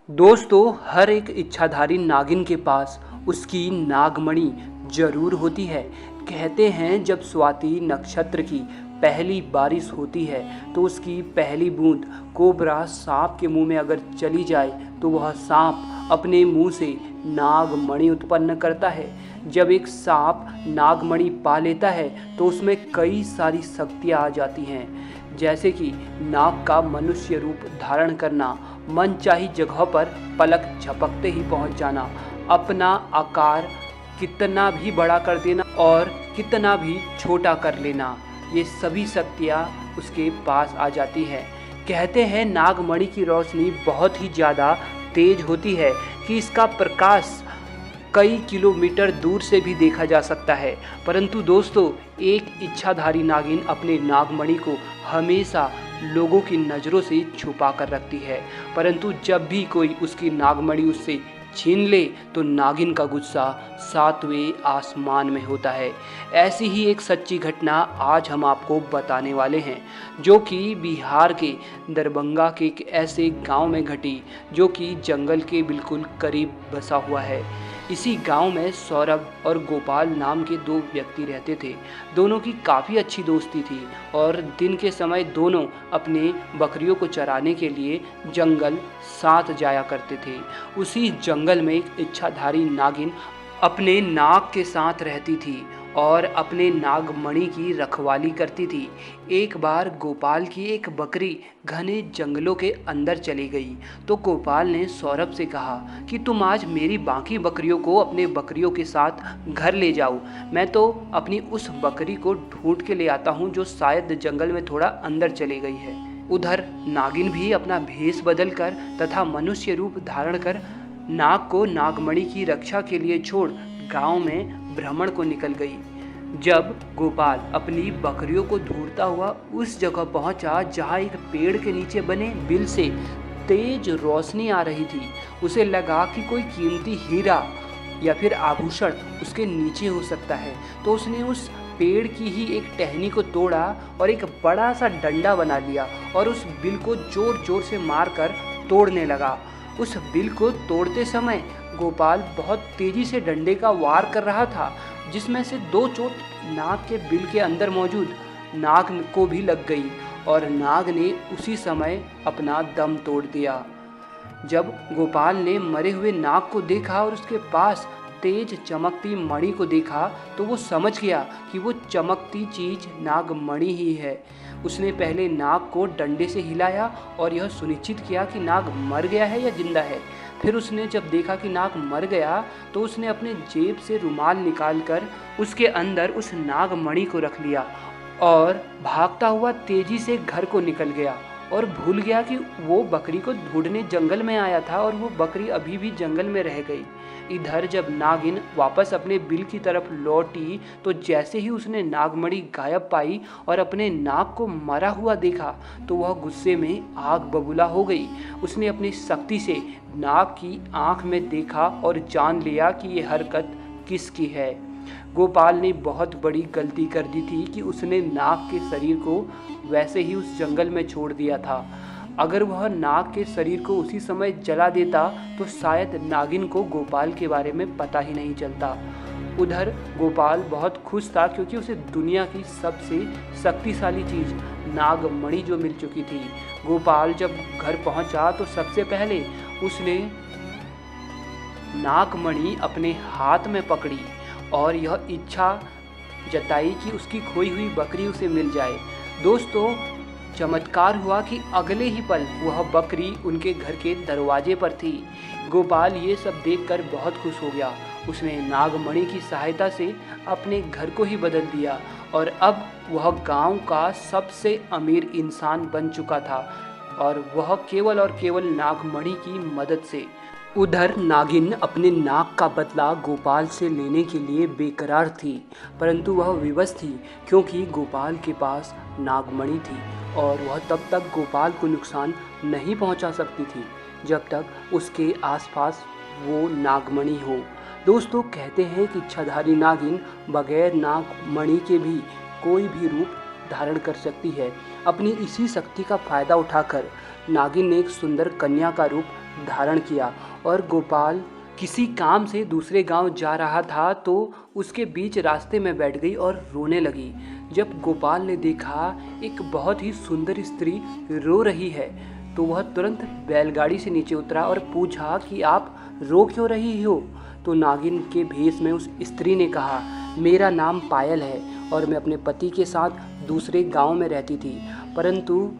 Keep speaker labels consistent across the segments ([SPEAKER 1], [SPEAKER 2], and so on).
[SPEAKER 1] दोस्तों, हर एक इच्छाधारी नागिन के पास उसकी नागमणि जरूर होती है। कहते हैं जब स्वाति नक्षत्र की पहली बारिश होती है तो उसकी पहली बूंद कोबरा सांप के मुंह में अगर चली जाए तो वह सांप अपने मुंह से नागमणि उत्पन्न करता है। जब एक सांप नागमणि पा लेता है तो उसमें कई सारी शक्तियाँ आ जाती हैं, जैसे कि नाग का मनुष्य रूप धारण करना, मनचाही जगह पर पलक झपकते ही पहुंच जाना, अपना आकार कितना भी बड़ा कर देना और कितना भी छोटा कर लेना। ये सभी शक्तियाँ उसके पास आ जाती हैं। कहते हैं नागमणि की रोशनी बहुत ही ज़्यादा तेज होती है कि इसका प्रकाश कई किलोमीटर दूर से भी देखा जा सकता है। परंतु दोस्तों, एक इच्छाधारी नागिन अपने नागमणि को हमेशा लोगों की नज़रों से छुपा कर रखती है, परंतु जब भी कोई उसकी नागमणि उससे छीन ले तो नागिन का गुस्सा सातवें आसमान में होता है। ऐसी ही एक सच्ची घटना आज हम आपको बताने वाले हैं, जो कि बिहार के दरभंगा के एक ऐसे गांव में घटी जो कि जंगल के बिल्कुल करीब बसा हुआ है। इसी गांव में सौरभ और गोपाल नाम के दो व्यक्ति रहते थे। दोनों की काफ़ी अच्छी दोस्ती थी और दिन के समय दोनों अपने बकरियों को चराने के लिए जंगल साथ जाया करते थे। उसी जंगल में एक इच्छाधारी नागिन अपने नाग के साथ रहती थी और अपने नागमणि की रखवाली करती थी। एक बार गोपाल की एक बकरी घने जंगलों के अंदर चली गई तो गोपाल ने सौरभ से कहा कि तुम आज मेरी बाकी बकरियों को अपने बकरियों के साथ घर ले जाओ, मैं तो अपनी उस बकरी को ढूंढ के ले आता हूँ जो शायद जंगल में थोड़ा अंदर चली गई है। उधर नागिन भी अपना भेष बदल कर तथा मनुष्य रूप धारण कर नाग को नागमणि की रक्षा के लिए छोड़ गांव में भ्रमण को निकल गई। जब गोपाल अपनी बकरियों को ढूंढता हुआ उस जगह पहुंचा जहां एक पेड़ के नीचे बने बिल से तेज रोशनी आ रही थी, उसे लगा कि कोई कीमती हीरा या फिर आभूषण उसके नीचे हो सकता है, तो उसने उस पेड़ की ही एक टहनी को तोड़ा और एक बड़ा सा डंडा बना लिया और उस बिल को जोर जोर से मारकर तोड़ने लगा। उस बिल को तोड़ते समय गोपाल बहुत तेजी से डंडे का वार कर रहा था, जिसमें से दो चोट नाग के बिल के अंदर मौजूद नाग को भी लग गई और नाग ने उसी समय अपना दम तोड़ दिया। जब गोपाल ने मरे हुए नाग को देखा और उसके पास तेज चमकती मणि को देखा तो वो समझ गया कि वो चमकती चीज नागमणि ही है। उसने पहले नाग को डंडे से हिलाया और यह सुनिश्चित किया कि नाग मर गया है या जिंदा है। फिर उसने जब देखा कि नाग मर गया तो उसने अपने जेब से रुमाल निकालकर उसके अंदर उस नागमणि को रख लिया और भागता हुआ तेजी से घर को निकल गया और भूल गया कि वो बकरी को ढूंढने जंगल में आया था और वो बकरी अभी भी जंगल में रह गई। इधर जब नागिन वापस अपने बिल की तरफ लौटी तो जैसे ही उसने नागमणि गायब पाई और अपने नाग को मरा हुआ देखा तो वह गुस्से में आग बबूला हो गई। उसने अपनी शक्ति से नाग की आंख में देखा और जान लिया कि ये हरकत किसकी है। गोपाल ने बहुत बड़ी गलती कर दी थी कि उसने नाग के शरीर को वैसे ही उस जंगल में छोड़ दिया था। अगर वह नाग के शरीर को उसी समय जला देता तो शायद नागिन को गोपाल के बारे में पता ही नहीं चलता। उधर गोपाल बहुत खुश था क्योंकि उसे दुनिया की सबसे शक्तिशाली चीज़ नागमणि जो मिल चुकी थी। गोपाल जब घर पहुंचा तो सबसे पहले उसने नागमणि अपने हाथ में पकड़ी और यह इच्छा जताई कि उसकी खोई हुई बकरी उसे मिल जाए। दोस्तों, चमत्कार हुआ कि अगले ही पल वह बकरी उनके घर के दरवाजे पर थी। गोपाल ये सब देखकर बहुत खुश हो गया। उसने नागमणि की सहायता से अपने घर को ही बदल दिया और अब वह गांव का सबसे अमीर इंसान बन चुका था और वह केवल और केवल नागमणि की मदद से। उधर नागिन अपने नाग का बदला गोपाल से लेने के लिए बेकरार थी, परंतु वह विवश थी क्योंकि गोपाल के पास नागमणि थी और वह तब तक गोपाल को नुकसान नहीं पहुंचा सकती थी जब तक उसके आसपास वो नागमणि हो। दोस्तों, कहते हैं कि इच्छाधारी नागिन बगैर नागमणि के भी कोई भी रूप धारण कर सकती है। अपनी इसी शक्ति का फायदा उठाकर नागिन ने एक सुंदर कन्या का रूप धारण किया और गोपाल किसी काम से दूसरे गांव जा रहा था तो उसके बीच रास्ते में बैठ गई और रोने लगी। जब गोपाल ने देखा एक बहुत ही सुंदर स्त्री रो रही है तो वह तुरंत बैलगाड़ी से नीचे उतरा और पूछा कि आप रो क्यों रही हो। तो नागिन के भेष में उस स्त्री ने कहा, मेरा नाम पायल है और मैं अपने पति के साथ दूसरे गांव में रहती थी, परंतु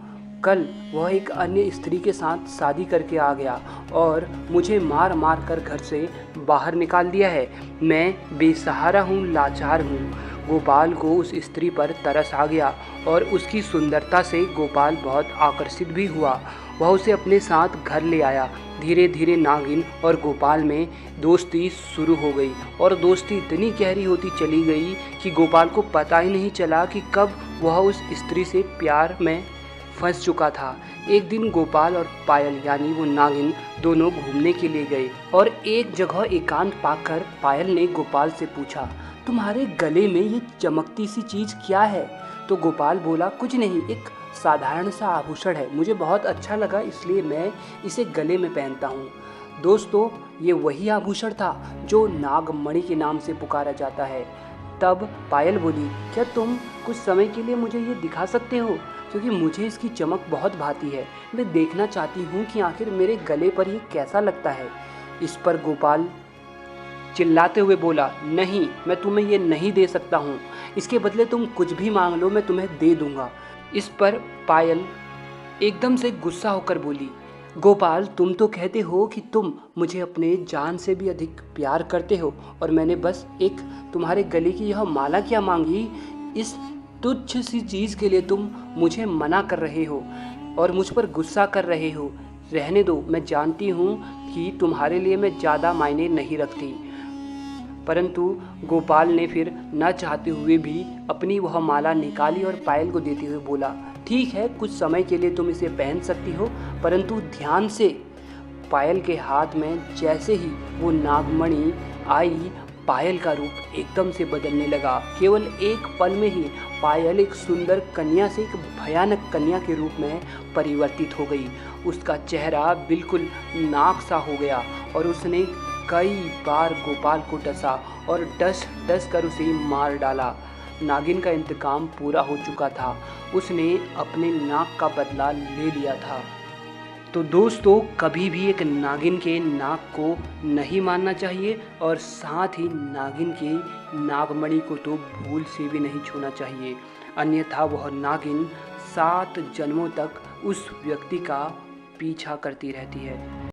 [SPEAKER 1] कल वह एक अन्य स्त्री के साथ शादी करके आ गया और मुझे मार मार कर घर से बाहर निकाल दिया है। मैं बेसहारा हूँ, लाचार हूँ। गोपाल को उस स्त्री पर तरस आ गया और उसकी सुंदरता से गोपाल बहुत आकर्षित भी हुआ। वह उसे अपने साथ घर ले आया। धीरे धीरे नागिन और गोपाल में दोस्ती शुरू हो गई और दोस्ती इतनी गहरी होती चली गई कि गोपाल को पता ही नहीं चला कि कब वह उस स्त्री से प्यार में फंस चुका था। एक दिन गोपाल और पायल यानी वो नागिन दोनों घूमने के लिए गए और एक जगह एकांत पाकर पायल ने गोपाल से पूछा, तुम्हारे गले में ये चमकती सी चीज़ क्या है। तो गोपाल बोला, कुछ नहीं, एक साधारण सा आभूषण है, मुझे बहुत अच्छा लगा इसलिए मैं इसे गले में पहनता हूँ। दोस्तों, ये वही आभूषण था जो नागमणि के नाम से पुकारा जाता है। तब पायल बोली, क्या तुम कुछ समय के लिए मुझे ये दिखा सकते हो, क्योंकि मुझे इसकी चमक बहुत भाती है। मैं देखना चाहती हूँ कि आखिर मेरे गले पर ये कैसा लगता है। इस पर गोपाल चिल्लाते हुए बोला, नहीं, मैं तुम्हें ये नहीं दे सकता हूँ, इसके बदले तुम कुछ भी मांग लो, मैं तुम्हें दे दूँगा। इस पर पायल एकदम से गुस्सा होकर बोली, गोपाल, तुम तो कहते हो कि तुम मुझे अपने जान से भी अधिक प्यार करते हो और मैंने बस एक तुम्हारे गले की यह माला क्या मांगी। इस तुच्छ सी चीज़ के लिए तुम मुझे मना कर रहे हो और मुझ पर गुस्सा कर रहे हो। रहने दो, मैं जानती हूँ कि तुम्हारे लिए मैं ज़्यादा मायने नहीं रखती। परंतु गोपाल ने फिर न चाहते हुए भी अपनी वह माला निकाली और पायल को देते हुए बोला, ठीक है, कुछ समय के लिए तुम इसे पहन सकती हो, परंतु ध्यान से। पायल के हाथ में जैसे ही वो नागमणि आई, पायल का रूप एकदम से बदलने लगा। केवल एक पल में ही पायल एक सुंदर कन्या से एक भयानक कन्या के रूप में परिवर्तित हो गई। उसका चेहरा बिल्कुल नाग सा हो गया और उसने कई बार गोपाल को डसा और डस कर उसे मार डाला। नागिन का इंतकाम पूरा हो चुका था, उसने अपने नाक का बदला ले लिया था। तो दोस्तों, कभी भी एक नागिन के नाक को नहीं मारना चाहिए और साथ ही नागिन के नागमणि को तो भूल से भी नहीं छूना चाहिए, अन्यथा वह नागिन 7 जन्मों तक उस व्यक्ति का पीछा करती रहती है।